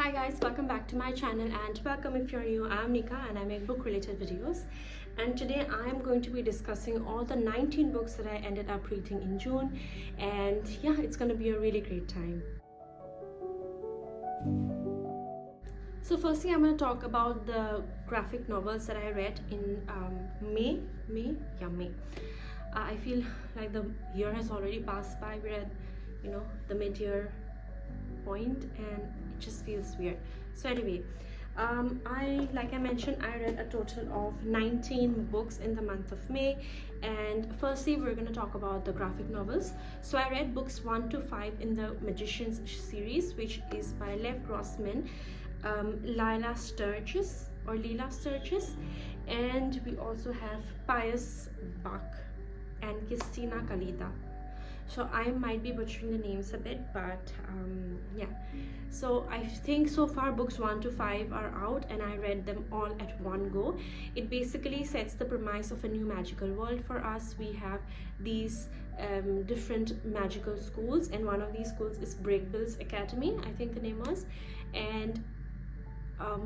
Hi guys, welcome back to my channel, and welcome if you're new. I'm Nika and I make book related videos, and today I am going to be discussing all the 19 books that I ended up reading in June, and yeah, it's going to be a really great time. So firstly, I'm going to talk about the graphic novels that I read in May. I feel like the year has already passed by. We're at the mid-year point and it just feels weird. So anyway, like I mentioned, I read a total of 19 books in the month of May, and firstly we're going to talk about the graphic novels. So I read books 1 to 5 in the Magicians series, which is by Lev Grossman, Leila Sturgis, and we also have Pius Bach and Christina Kalita. So I might be butchering the names a bit, but yeah. So I think so far books 1 to 5 are out and I read them all at one go. It basically sets the premise of a new magical world for us. We have these different magical schools, and one of these schools is Breakbill's Academy, I think the name was, and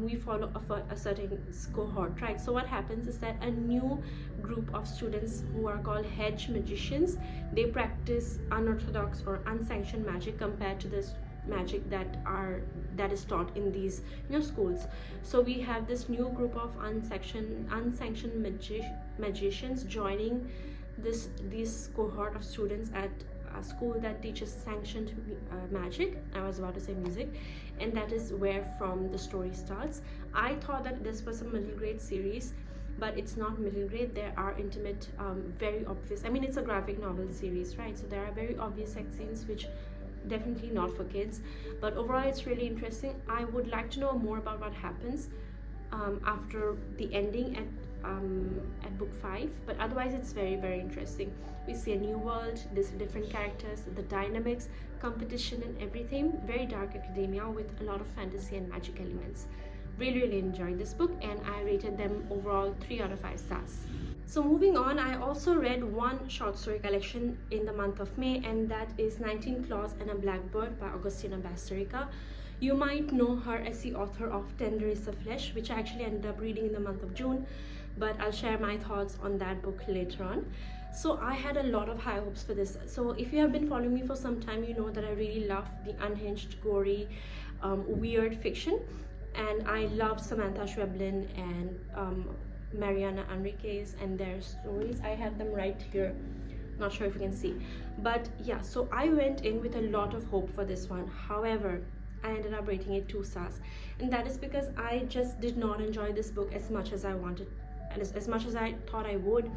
we follow a certain cohort, right? So what happens is that a new group of students who are called hedge magicians, they practice unorthodox or unsanctioned magic compared to this magic that is taught in these schools. So we have this new group of unsanctioned magicians joining this cohort of students at a school that teaches sanctioned magic. I was about to say music, and that is where from the story starts. I thought that this was a middle grade series, but it's not middle grade. There are intimate, very obvious, I mean it's a graphic novel series, right? So there are very obvious sex scenes which definitely not for kids, but overall it's really interesting. I would like to know more about what happens after the ending at book 5, but otherwise it's very, very interesting. We see a new world, there's different characters, the dynamics, competition and everything. Very dark academia with a lot of fantasy and magic elements. Really enjoyed this book, and I rated them overall 3 out of 5 stars. So moving on, I also read one short story collection in the month of May, and that is 19 Claws and a Blackbird by Augustina Basterica. You might know her as the author of Tender is the Flesh, which I actually ended up reading in the month of June, but I'll share my thoughts on that book later on. So I had a lot of high hopes for this. So if you have been following me for some time, you know that I really love the unhinged, gory, weird fiction, and I loved Samantha Schweblin and Mariana Enriquez and their stories. I have them right here, not sure if you can see, but yeah, so I went in with a lot of hope for this one. However, I ended up rating it 2 stars, and that is because I just did not enjoy this book as much as I wanted, and as much as I thought I would.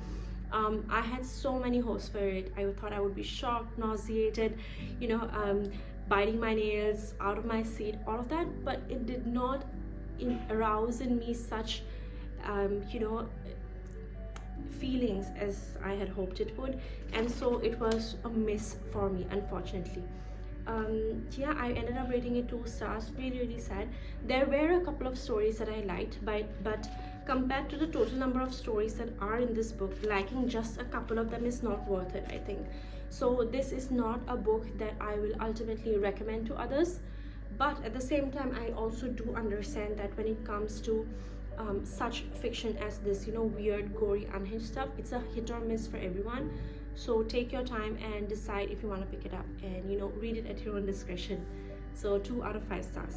I had so many hopes for it. I thought I would be shocked, nauseated, biting my nails, out of my seat, all of that, but it did not arouse in me such feelings as I had hoped it would, and so it was a miss for me, unfortunately. Yeah, I ended up rating it 2 stars. Really sad. There were a couple of stories that I liked, but compared to the total number of stories that are in this book, liking just a couple of them is not worth it, I think. So this is not a book that I will ultimately recommend to others, but at the same time I also do understand that when it comes to such fiction as this, weird, gory, unhinged stuff, it's a hit or miss for everyone. So take your time and decide if you want to pick it up, and read it at your own discretion. So 2 out of 5 stars.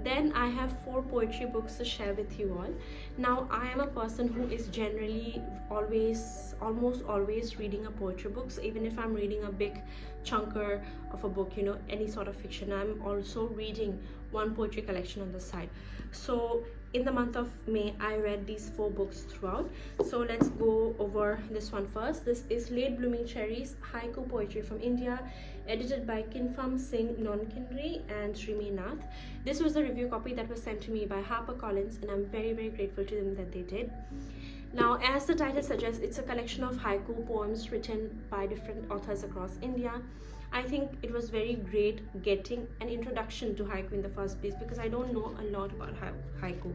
Then I have 4 poetry books to share with you all. Now I am a person who is generally almost always reading a poetry book. So even if I'm reading a big chunker of a book, any sort of fiction, I'm also reading one poetry collection on the side. So in the month of May, I read these 4 books throughout. So let's go over this one first. This is Late Blooming Cherries, Haiku Poetry from India, edited by Kinfam Singh Nonkindri and Srimi Nath. This was the review copy that was sent to me by HarperCollins, and I'm very grateful to them that they did. Now, as the title suggests, it's a collection of haiku poems written by different authors across India. I think it was very great getting an introduction to haiku in the first place, because I don't know a lot about haiku.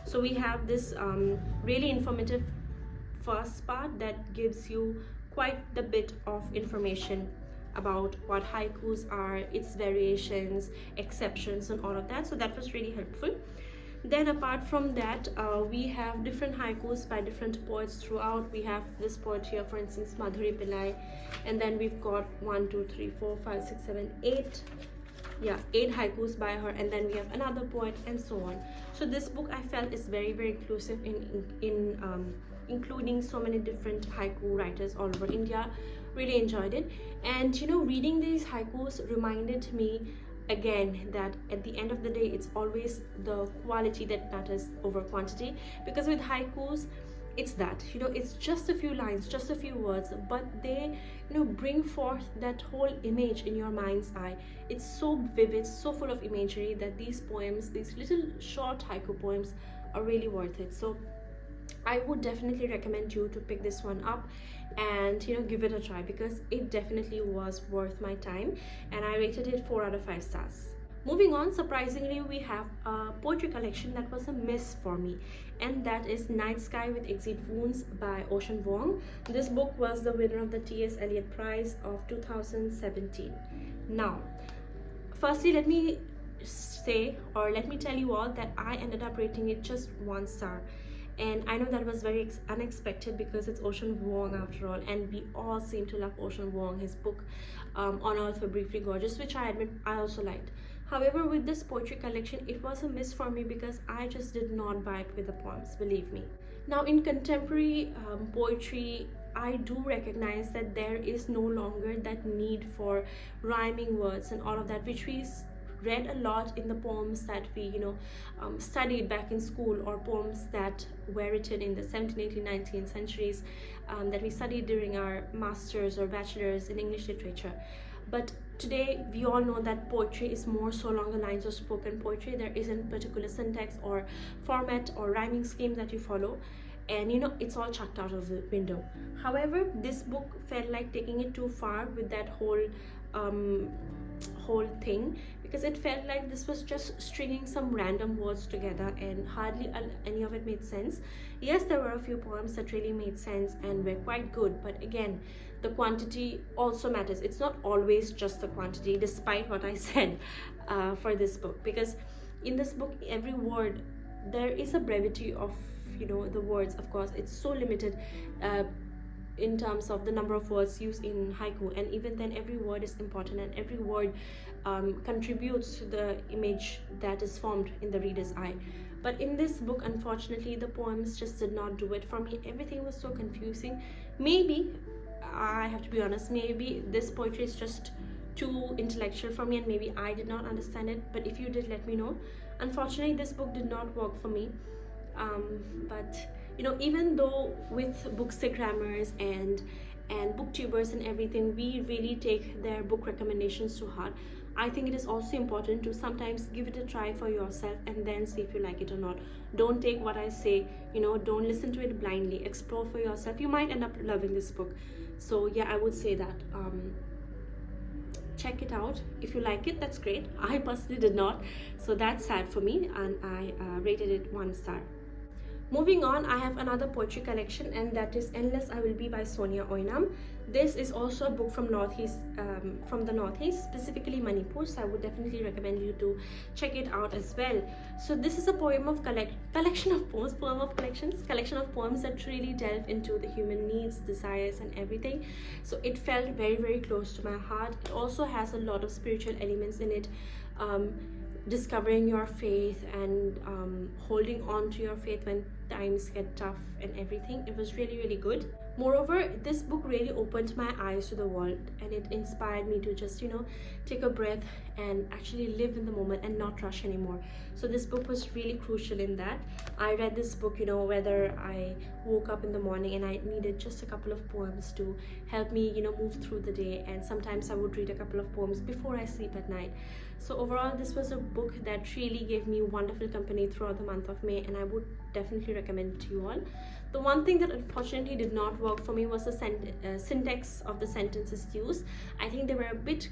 So we have this really informative first part that gives you quite the bit of information about what haikus are, its variations, exceptions, and all of that. So that was really helpful. Then apart from that, we have different haikus by different poets throughout. We have this poet here, for instance, Madhuri Pillai, and then we've got 1 2 3 4 5 6 7 8, yeah, 8 haikus by her, and then we have another poet, and so on. So this book I felt is very, very inclusive in including so many different haiku writers all over India. Really enjoyed it. And you know, reading these haikus reminded me again that at the end of the day, it's always the quality that matters over quantity. Because with haikus, it's that, you know, it's just a few lines, just a few words, but they, you know, bring forth that whole image in your mind's eye. It's so vivid, so full of imagery, that these poems, these little short haiku poems, are really worth it. So I would definitely recommend you to pick this one up and, you know, give it a try, because it definitely was worth my time, and I rated it 4 out of 5 stars. Moving on, surprisingly, we have a poetry collection that was a miss for me, and that is Night Sky with Exit Wounds by Ocean Vuong. This book was the winner of the T.S. Eliot Prize of 2017. Now, firstly, let me tell you all that I ended up rating it just 1 star. And I know that was very unexpected, because it's Ocean Vuong after all, and we all seem to love Ocean Vuong. His book On Earth We're Briefly Gorgeous, which I admit I also liked. However, with this poetry collection, it was a miss for me, because I just did not vibe with the poems, believe me. Now, in contemporary poetry, I do recognize that there is no longer that need for rhyming words and all of that, which we read a lot in the poems that we, you know, studied back in school, or poems that were written in the 17th, 18th, 19th centuries, that we studied during our masters or bachelors in English literature. But today we all know that poetry is more so along the lines of spoken poetry. There isn't particular syntax or format or rhyming scheme that you follow, and you know, it's all chucked out of the window. However, this book felt like taking it too far with that whole thing, because it felt like this was just stringing some random words together, and hardly any of it made sense. Yes, there were a few poems that really made sense and were quite good, but again, the quantity also matters. It's not always just the quantity, despite what I said for this book, because in this book, every word, there is a brevity of, you know, the words. Of course, it's so limited in terms of the number of words used in haiku, and even then, every word is important, and every word contributes to the image that is formed in the reader's eye. But in this book, unfortunately, the poems just did not do it for me. Everything was so confusing. Maybe, I have to be honest, maybe this poetry is just too intellectual for me, and maybe I did not understand it. But if you did, let me know. Unfortunately, this book did not work for me. But you know, even though with bookstagrammers and booktubers and everything, we really take their book recommendations to heart, I think it is also important to sometimes give it a try for yourself, and then see if you like it or not. Don't take what I say, you know, don't listen to it blindly. Explore for yourself. You might end up loving this book. So yeah, I would say that check it out. If you like it, that's great. I personally did not, so that's sad for me, and I rated it 1 star. Moving on, I have another poetry collection, and that is Endless I Will Be by Sonia Oinam. This is also a book from the Northeast, specifically Manipur, so I would definitely recommend you to check it out as well. So this is a collection of poems that really delve into the human needs, desires, and everything. So it felt very, very close to my heart. It also has a lot of spiritual elements in it. Discovering your faith and holding on to your faith when times get tough and everything. It was really, really good. Moreover, this book really opened my eyes to the world, and it inspired me to just, you know, take a breath and actually live in the moment and not rush anymore. So this book was really crucial in that. I read this book, you know, whether I woke up in the morning and I needed just a couple of poems to help me, you know, move through the day, and sometimes I would read a couple of poems before I sleep at night. So overall, this was a book that really gave me wonderful company throughout the month of May, and I would definitely recommend it to you all. The one thing that unfortunately did not work for me was the syntax of the sentences used. I think they were a bit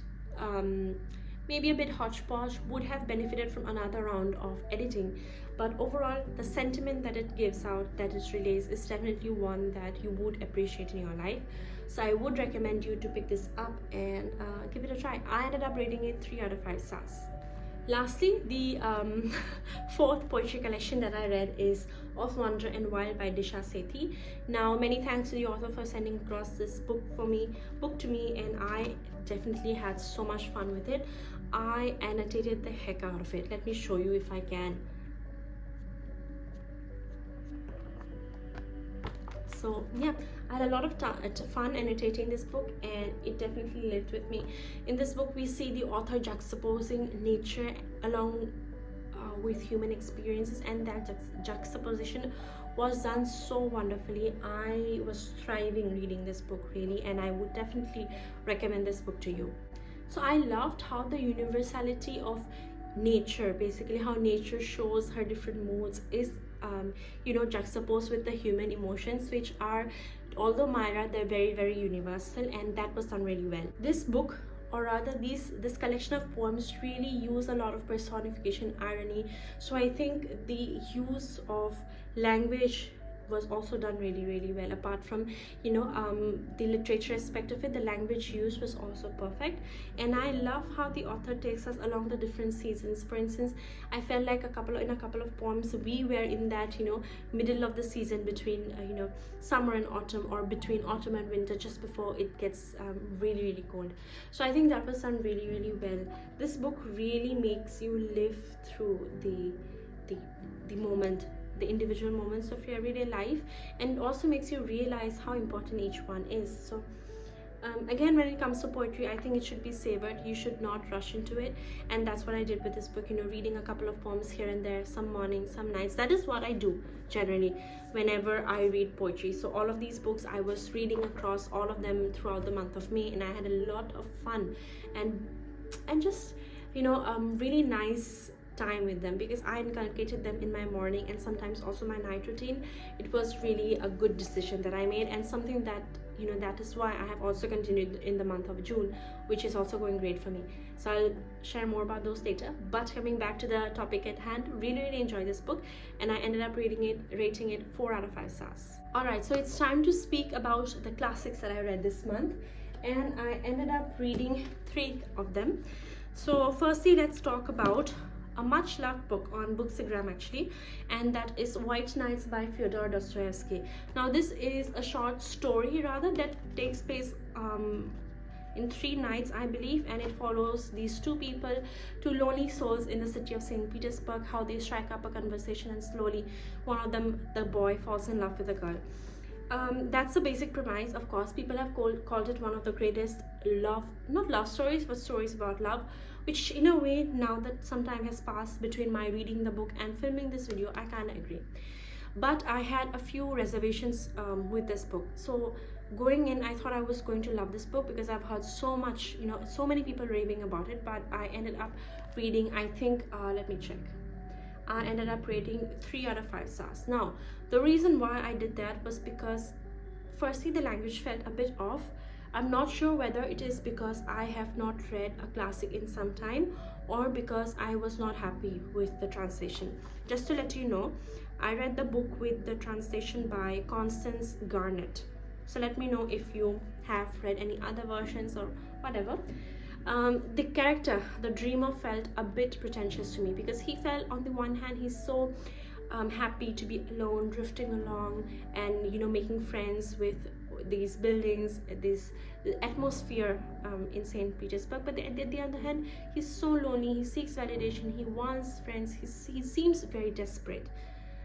maybe a bit hodgepodge. Would have benefited from another round of editing, but overall, the sentiment that it gives out, that it relays, is definitely one that you would appreciate in your life. So I would recommend you to pick this up and give it a try. I ended up rating it 3 out of 5 stars. Lastly, the fourth poetry collection that I read is Of Wonder and Wild by Disha Sethi. Now, many thanks to the author for sending across this book to me, and I definitely had so much fun with it. I annotated the heck out of it. Let me show you if I can. So yeah, I had a lot of fun annotating this book, and it definitely lived with me. In this book, we see the author juxtaposing nature along with human experiences, and that juxtaposition was done so wonderfully. I was thriving reading this book, really, and I would definitely recommend this book to you. So I loved how the universality of nature, basically how nature shows her different moods, is juxtaposed with the human emotions, which are, although Myra, they're very, very universal, and that was done really well. This book, or rather this collection of poems, really use a lot of personification, irony. So I think the use of language was also done really, really well. Apart from the literature aspect of it, the language used was also perfect. And I love how the author takes us along the different seasons. For instance, I felt like in a couple of poems we were in that middle of the season between summer and autumn, or between autumn and winter, just before it gets really, really cold. So I think that was done really, really well. This book really makes you live through the moment, the individual moments of your everyday life, and also makes you realize how important each one is. So again, when it comes to poetry, I think it should be savored. You should not rush into it, and that's what I did with this book. Reading a couple of poems here and there, some mornings, some nights. That is what I do generally whenever I read poetry. So all of these books I was reading across all of them throughout the month of May, and I had a lot of fun and just really nice time with them, because I inculcated them in my morning and sometimes also my night routine. It was really a good decision that I made, and something that that is why I have also continued in the month of June, which is also going great for me. So I'll share more about those later. But coming back to the topic at hand, really enjoyed this book, and I ended up rating it 4 out of 5 stars. Alright, so it's time to speak about the classics that I read this month, and I ended up reading 3 of them. So firstly, let's talk about a much loved book on Bookstagram actually, and that is White Nights by Fyodor Dostoevsky. Now this is a short story rather that takes place in 3 nights, I believe, and it follows these 2 people, 2 lonely souls in the city of St. Petersburg, how they strike up a conversation, and slowly one of them, the boy, falls in love with the girl. That's the basic premise. Of course, people have called it one of the greatest not love stories, but stories about love, which in a way, now that some time has passed between my reading the book and filming this video, I kind of agree. But I had a few reservations with this book. So going in, I thought I was going to love this book because I've heard so much, so many people raving about it. But I ended up reading, I think, let me check. I ended up rating 3 out of 5 stars. Now, the reason why I did that was because, firstly, the language felt a bit off. I'm not sure whether it is because I have not read a classic in some time, or because I was not happy with the translation. Just to let you know, I read the book with the translation by Constance Garnett. So let me know if you have read any other versions or whatever. The character, the dreamer, felt a bit pretentious to me, because he felt, on the one hand, he's so happy to be alone, drifting along, and making friends with these buildings, this atmosphere in St. Petersburg. But at the other hand, he's so lonely. He seeks validation. He wants friends. He seems very desperate.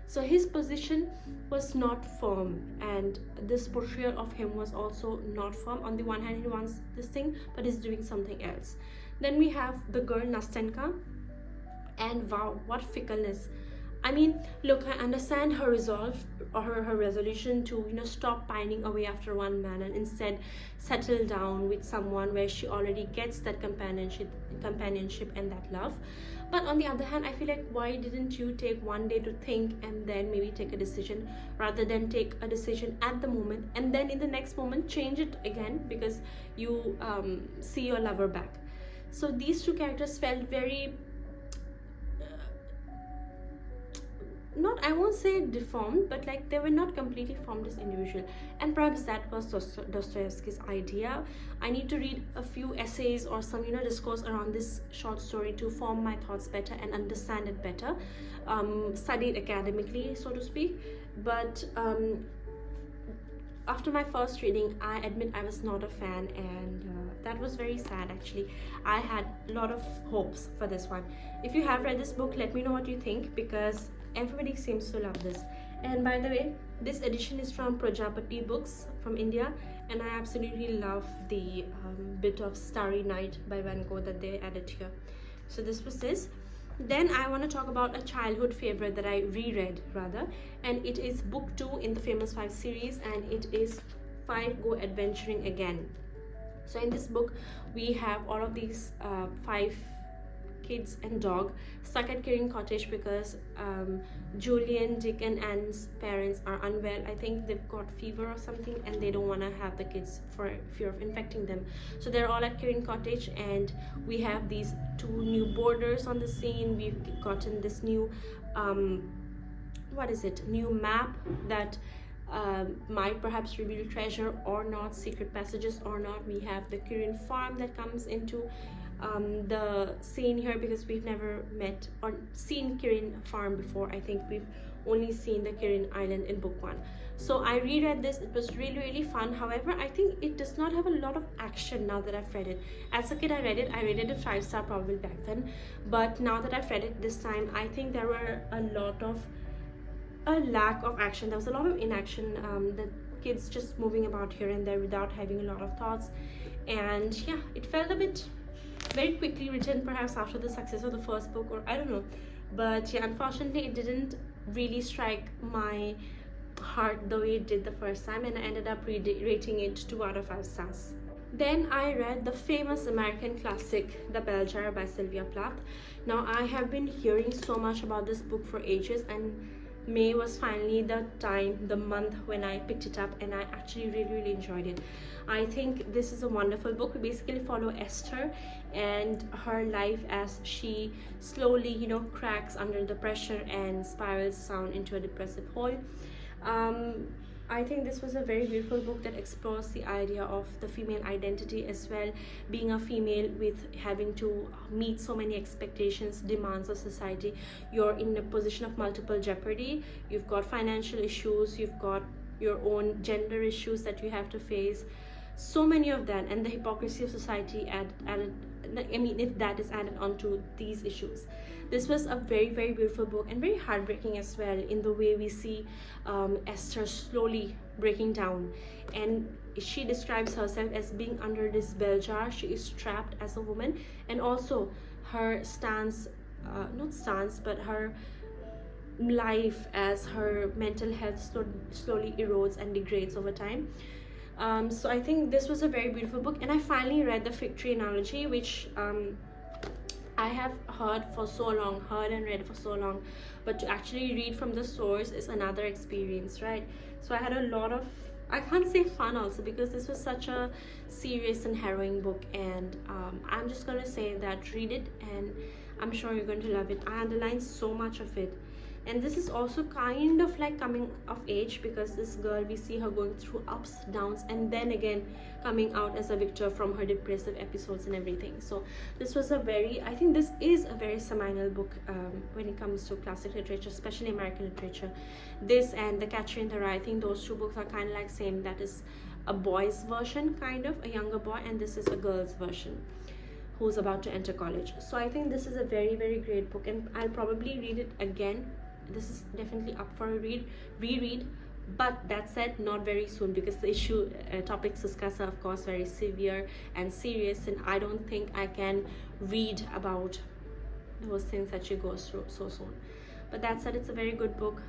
So his position was not firm, and this portrayal of him was also not firm. On the one hand, he wants this thing, but he's doing something else. Then we have the girl Nastenka, and wow, what fickleness. I mean, look, I understand her resolve, or her resolution to stop pining away after one man and instead settle down with someone where she already gets that companionship and that love. But on the other hand, I feel like, why didn't you take one day to think and then maybe take a decision, rather than take a decision at the moment and then in the next moment change it again because you see your lover back. So these 2 characters felt very I won't say deformed, but like they were not completely formed as individual. And perhaps that was Dostoevsky's idea. I need to read a few essays or some discourse around this short story to form my thoughts better and understand it better, study it academically, so to speak. But after my first reading, I admit I was not a fan, and that was very sad actually. I had a lot of hopes for this one. If you have read this book, let me know what you think, because everybody seems to love this. And by the way, this edition is from Prajapati Books from India, and I absolutely love the bit of Starry Night by Van Gogh that they added here. So this was this. Then I want to talk about a childhood favorite that I reread rather, and it is book 2 in the Famous 5 series, and it is 5 Go Adventuring Again. So in this book we have all of these 5 kids and dog stuck at Kirin Cottage because Julian, Dick and Anne's parents are unwell. I think they've got fever or something, and they don't want to have the kids for fear of infecting them. So they're all at Kirin Cottage, and we have these 2 new boarders on the scene. We've gotten this new new map that might perhaps reveal treasure or not, secret passages or not. We have the Kirin farm that comes into the scene here, because we've never met or seen Kirin farm before. I think we've only seen the Kirin island in book 1. So I reread this. It was really fun. However, I think it does not have a lot of action now that I've read it. As a kid I rated it a 5-star probably back then, but now that I've read it this time, I think there were a lack of action. There was a lot of inaction, the kids just moving about here and there without having a lot of thoughts. And yeah, it felt a bit very quickly written, perhaps after the success of the first book, or I don't know. But yeah, unfortunately it didn't really strike my heart the way it did the first time, and I ended up rating it 2 out of 5 stars. Then I read the famous American classic The Bell Jar by Sylvia Plath. Now I have been hearing so much about this book for ages, and May was finally the month when I picked it up, and I actually really enjoyed it. I think this is a wonderful book. We basically follow Esther and her life as she slowly cracks under the pressure and spirals down into a depressive hole. I think this was a very beautiful book that explores the idea of the female identity as well, being a female with having to meet so many expectations, demands of society. You're in a position of multiple jeopardy. You've got financial issues, you've got your own gender issues that you have to face, so many of that, and the hypocrisy of society if that is added onto these issues. This was a very beautiful book, and very heartbreaking as well, in the way we see Esther slowly breaking down. And she describes herself as being under this bell jar. She is trapped as a woman, and also her but her life as her mental health slowly erodes and degrades over time. So I think this was a very beautiful book, and I finally read the fig tree analogy, which I have heard and read for so long, but to actually read from the source is another experience, right? So I had a lot of, I can't say fun also, because this was such a serious and harrowing book, and I'm just going to say that read it, and I'm sure you're going to love it. I underlined so much of it. And this is also kind of like coming of age, because this girl, we see her going through ups, downs, and then again coming out as a victor from her depressive episodes and everything. So this was I think this is a very seminal book when it comes to classic literature, especially American literature. This and The Catcher in the Rye, I think those 2 books are kind of like same. That is a boy's version, kind of a younger boy, and this is a girl's version who's about to enter college. So I think this is a very great book, and I'll probably read it again. This is definitely up for a reread, but that said, not very soon, because the topics discussed are of course very severe and serious, and I don't think I can read about those things that she goes through so soon. But that said, it's a very good book.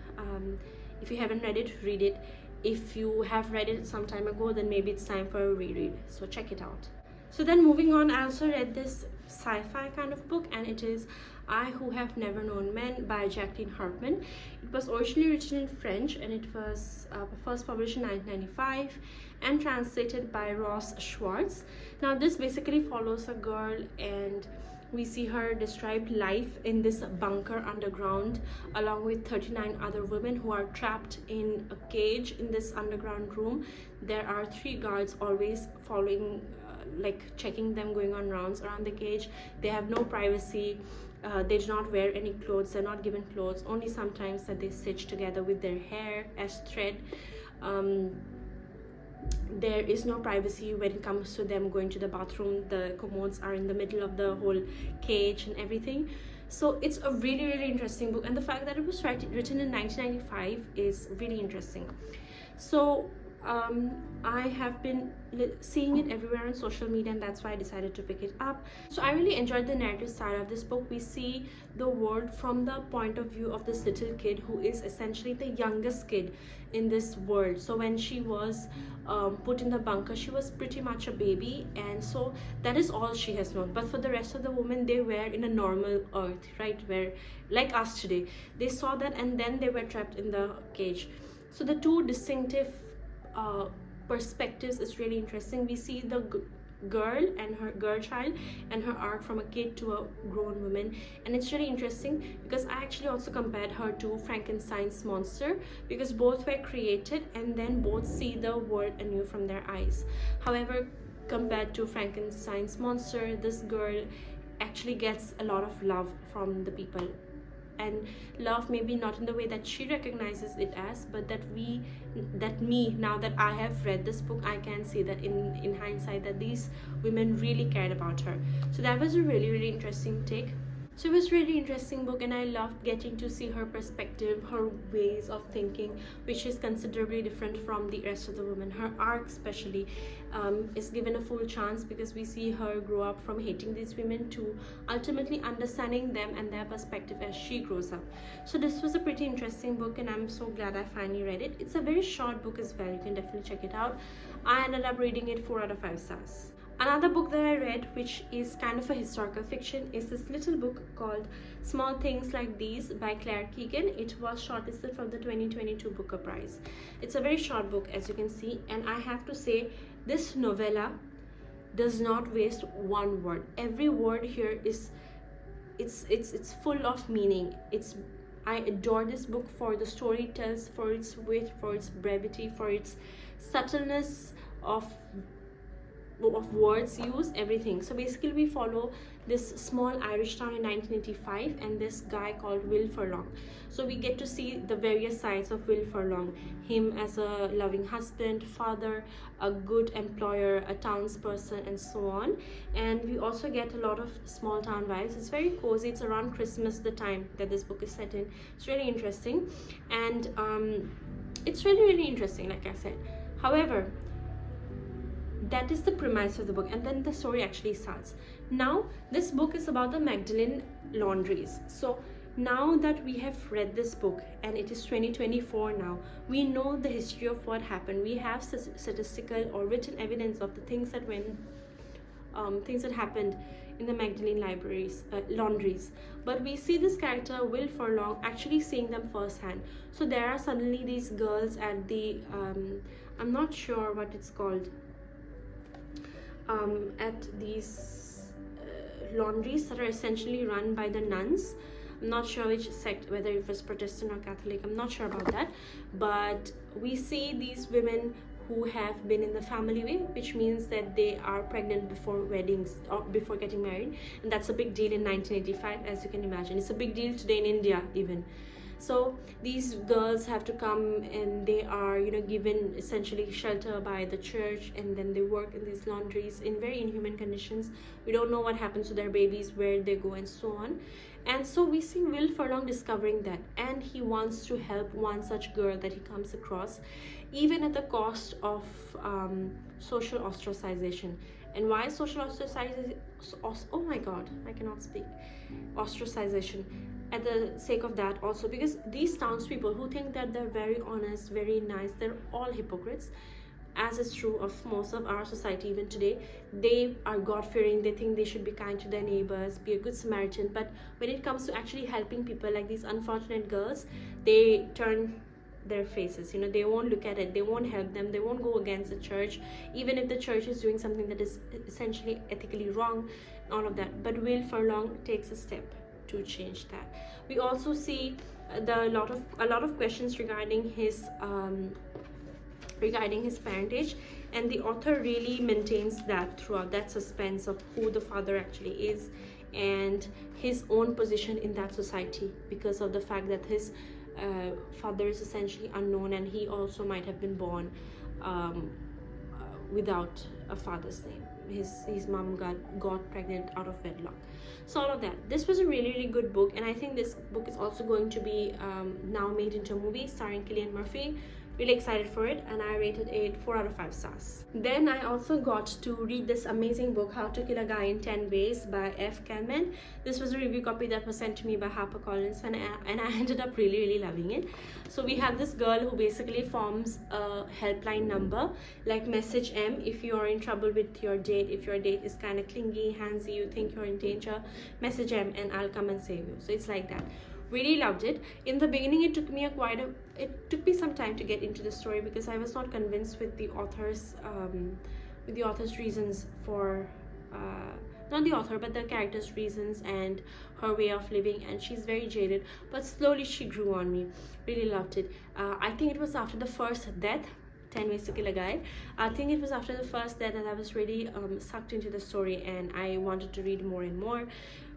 If you haven't read it, read it. If you have read it some time ago, then maybe it's time for a reread, so check it out. So then moving on, I also read this sci-fi kind of book, and it is I Who Have Never Known Men by Jacqueline Hartman. It was originally written in French, and it was first published in 1995 and translated by Ross Schwartz. Now this basically follows a girl, and we see her describe life in this bunker underground along with 39 other women who are trapped in a cage in this underground room. There are 3 guards always following, like checking them, going on rounds around the cage. They have no privacy. They do not wear any clothes. They're not given clothes, only sometimes that they stitch together with their hair as thread. There is no privacy when it comes to them going to the bathroom. The commodes are in the middle of the whole cage and everything. So it's a really interesting book, and the fact that it was written in 1995 is really interesting. So I have been seeing it everywhere on social media, and that's why I decided to pick it up. So I really enjoyed the narrative style of this book. We see the world from the point of view of this little kid who is essentially the youngest kid in this world. So when she was put in the bunker, she was pretty much a baby, and so that is all she has known. But for the rest of the women, they were in a normal earth, right, where like us today, they saw that, and then they were trapped in the cage. So the 2 distinctive perspectives is really interesting. We see the girl and her girl child and her arc from a kid to a grown woman, and it's really interesting because I actually also compared her to Frankenstein's monster, because both were created and then both see the world anew from their eyes. However, compared to Frankenstein's monster, this girl actually gets a lot of love from the people, and love maybe not in the way that she recognizes it as, but that me, now that I have read this book, I can see that in hindsight that these women really cared about her. So that was a really interesting take. So it was really interesting book, and I loved getting to see her perspective, her ways of thinking, which is considerably different from the rest of the women. Her arc especially is given a full chance, because we see her grow up from hating these women to ultimately understanding them and their perspective as she grows up. So this was a pretty interesting book, and I'm so glad I finally read it. It's a very short book as well. You can definitely check it out. I ended up rating it 4 out of 5 stars. Another book that I read, which is kind of a historical fiction, is this little book called Small Things Like These by Claire Keegan. It was shortlisted for the 2022 Booker Prize. It's a very short book, as you can see, and I have to say this novella does not waste one word. Every word here is it's full of meaning. I adore this book for the story it tells, for its wit, for its brevity, for its subtleness of words used, everything. So basically we follow this small Irish town in 1985 and this guy called Will Furlong. So we get to see the various sides of Will Furlong, him as a loving husband, father, a good employer, a townsperson, and so on. And we also get a lot of small town vibes. It's very cozy. It's around Christmas, the time that this book is set in. It's really interesting, and it's really interesting, like I said. However, that is the premise of the book, and then the story actually starts. Now this book is about the Magdalene laundries. So now that we have read this book, and it is 2024 now, we know the history of what happened. We have statistical or written evidence of the things that happened in the Magdalene laundries. But we see this character Will Furlong actually seeing them firsthand. So there are suddenly these girls at the I'm not sure what it's called, at these laundries that are essentially run by the nuns. I'm not sure which sect, whether it was Protestant or Catholic, I'm not sure about that. But we see these women who have been in the family way, which means that they are pregnant before weddings or before getting married, and that's a big deal in 1985, as you can imagine. It's a big deal today in India even. So these girls have to come, and they are given essentially shelter by the church, and then they work in these laundries in very inhuman conditions. We don't know what happens to their babies, where they go, and so on. And so we see Will Furlong discovering that, and he wants to help one such girl that he comes across, even at the cost of social ostracization. And why social ostracization? Oh my god, I cannot speak. Ostracization. At the sake of that also, because these townspeople who think that they're very honest, very nice, they're all hypocrites, as is true of most of our society even today. They are God-fearing. They think they should be kind to their neighbors, be a good Samaritan. But when it comes to actually helping people like these unfortunate girls, they turn their faces. They won't look at it, they won't help them, they won't go against the church, even if the church is doing something that is essentially ethically wrong. all of that. But Will Furlong takes a step to change that. We also see a lot of questions regarding his parentage, and the author really maintains that throughout, that suspense of who the father actually is and his own position in that society, because of the fact that his father is essentially unknown, and he also might have been born without a father's name. His mom got pregnant out of wedlock. So all of that, this was a really good book, and I think this book is also going to be now made into a movie starring Cillian Murphy. Really excited for it, and I rated it 4 out of 5 stars. Then I also got to read this amazing book, How to Kill a Guy in 10 Ways by F. Kelman. This was a review copy that was sent to me by HarperCollins, and I ended up really loving it. So we have this girl who basically forms a helpline number like Message M. If you are in trouble with your date, if your date is kind of clingy, handsy, you think you're in danger, message M and I'll come and save you. So it's like that. Really loved it. In the beginning, it took me some time to get into the story, because I was not convinced with the author's reasons for not the author but the character's reasons and her way of living, and she's very jaded, but slowly she grew on me. Really loved it. I think it was after the first death, 10 Ways to Kill a Guy. I think it was after the first death that I was really sucked into the story, and I wanted to read more and more.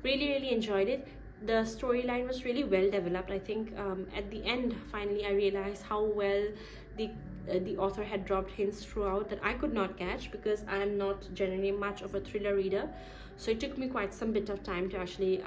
Really enjoyed it. The storyline was really well developed. I think at the end, finally, I realized how well the author had dropped hints throughout that I could not catch, because I am not generally much of a thriller reader. So it took me quite some bit of time to actually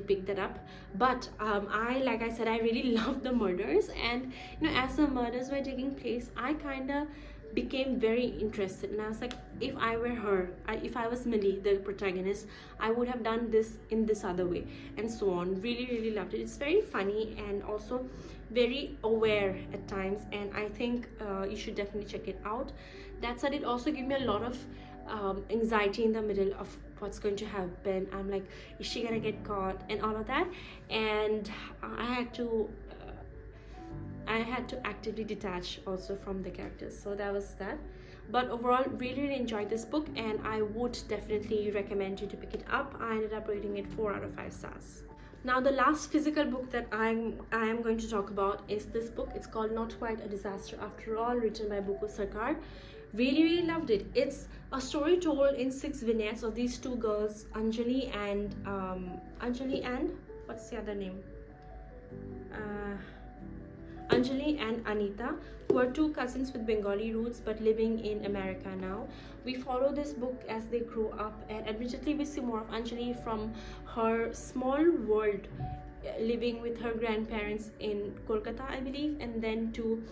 pick that up. But like I said, I really loved the murders, and as the murders were taking place, I kind of became very interested, and I was like, if I were her, if I was Millie, the protagonist, I would have done this in this other way, and so on. Really loved it. It's very funny and also very aware at times, and I think you should definitely check it out. That said, it also gave me a lot of anxiety in the middle of what's going to happen. I'm like, is she gonna get caught and all of that, and I had to actively detach also from the characters. So that was that. But overall, really enjoyed this book, and I would definitely recommend you to pick it up. I ended up rating it 4 out of 5 stars. Now the last physical book that I am going to talk about is this book. It's called Not Quite a Disaster After All, written by Buku Sarkar. Really loved it. It's a story told in 6 vignettes of these two girls, Anjali and what's the other name? Anjali and Anita, who are 2 cousins with Bengali roots but living in America now. We follow this book as they grow up, and admittedly we see more of Anjali from her small world living with her grandparents in Kolkata, I believe, and then to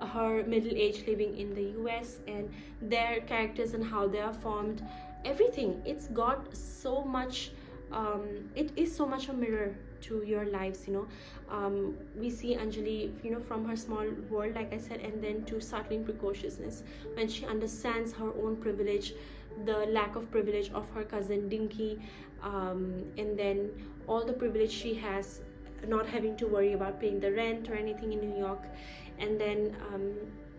her middle age living in the US, and their characters and how they are formed. Everything, it's got so much, it is so much a mirror to your lives. We see Anjali from her small world, like I said, and then to startling precociousness when she understands her own privilege, the lack of privilege of her cousin Dinky, and then all the privilege she has, not having to worry about paying the rent or anything in New York, and then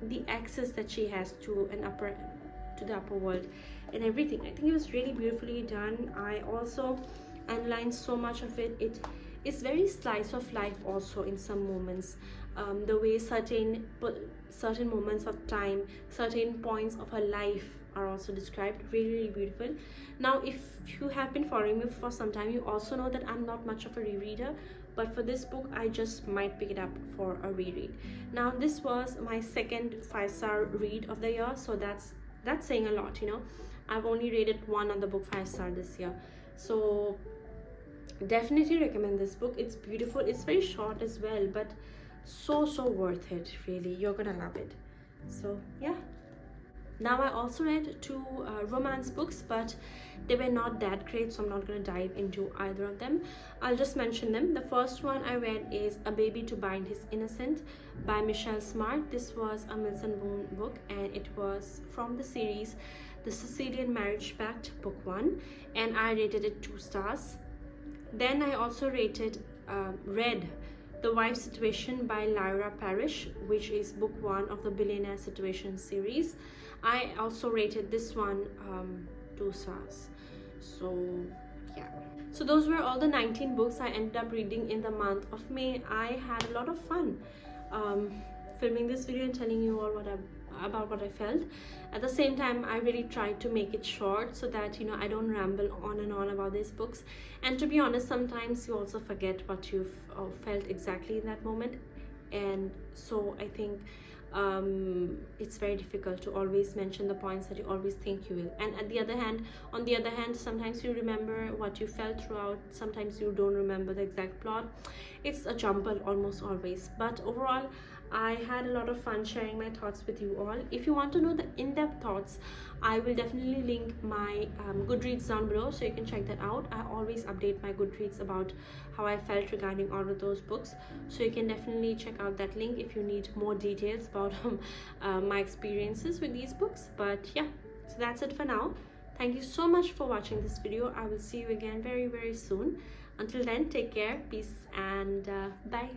the access that she has to the upper world and everything. I think it was really beautifully done. I also underlined so much of it. It is very slice of life also in some moments. The way certain moments of time, certain points of her life are also described. Really beautiful. Now, if you have been following me for some time, you also know that I'm not much of a rereader, but for this book I just might pick it up for a reread. Now, this was my second 5-star read of the year, so that's saying a lot. I've only rated one on the book 5-star this year, so definitely recommend this book. It's beautiful. It's very short as well, but so worth it. Really, you're gonna love it. So yeah. Now, I also read 2 romance books, but they were not that great, so I'm not going to dive into either of them. I'll just mention them. The first one I read is A Baby to Bind His Innocent by Michelle Smart. This was a Milson Boone book, and it was from the series The Sicilian Marriage Pact, book 1, and I rated it 2 stars. Then I also read The Wife Situation by Lyra Parrish, which is book 1 of the Billionaire Situation series. I also rated this one 2 stars. So yeah, so those were all the 19 books I ended up reading in the month of May. I had a lot of fun filming this video and telling you all about what I felt. At the same time, I really tried to make it short so that, you know, I don't ramble on and on about these books. And to be honest, sometimes you also forget what you've felt exactly in that moment. And so I think it's very difficult to always mention the points that you always think you will. And on the other hand, sometimes you remember what you felt throughout, sometimes you don't remember the exact plot. It's a jumble almost always, but overall I had a lot of fun sharing my thoughts with you all. If you want to know the in-depth thoughts, I will definitely link my Goodreads down below, so you can check that out. I always update my Goodreads about how I felt regarding all of those books, so you can definitely check out that link if you need more details about my experiences with these books. But yeah, so that's it for now. Thank you so much for watching this video. I will see you again very, very soon. Until then, take care, peace, and bye.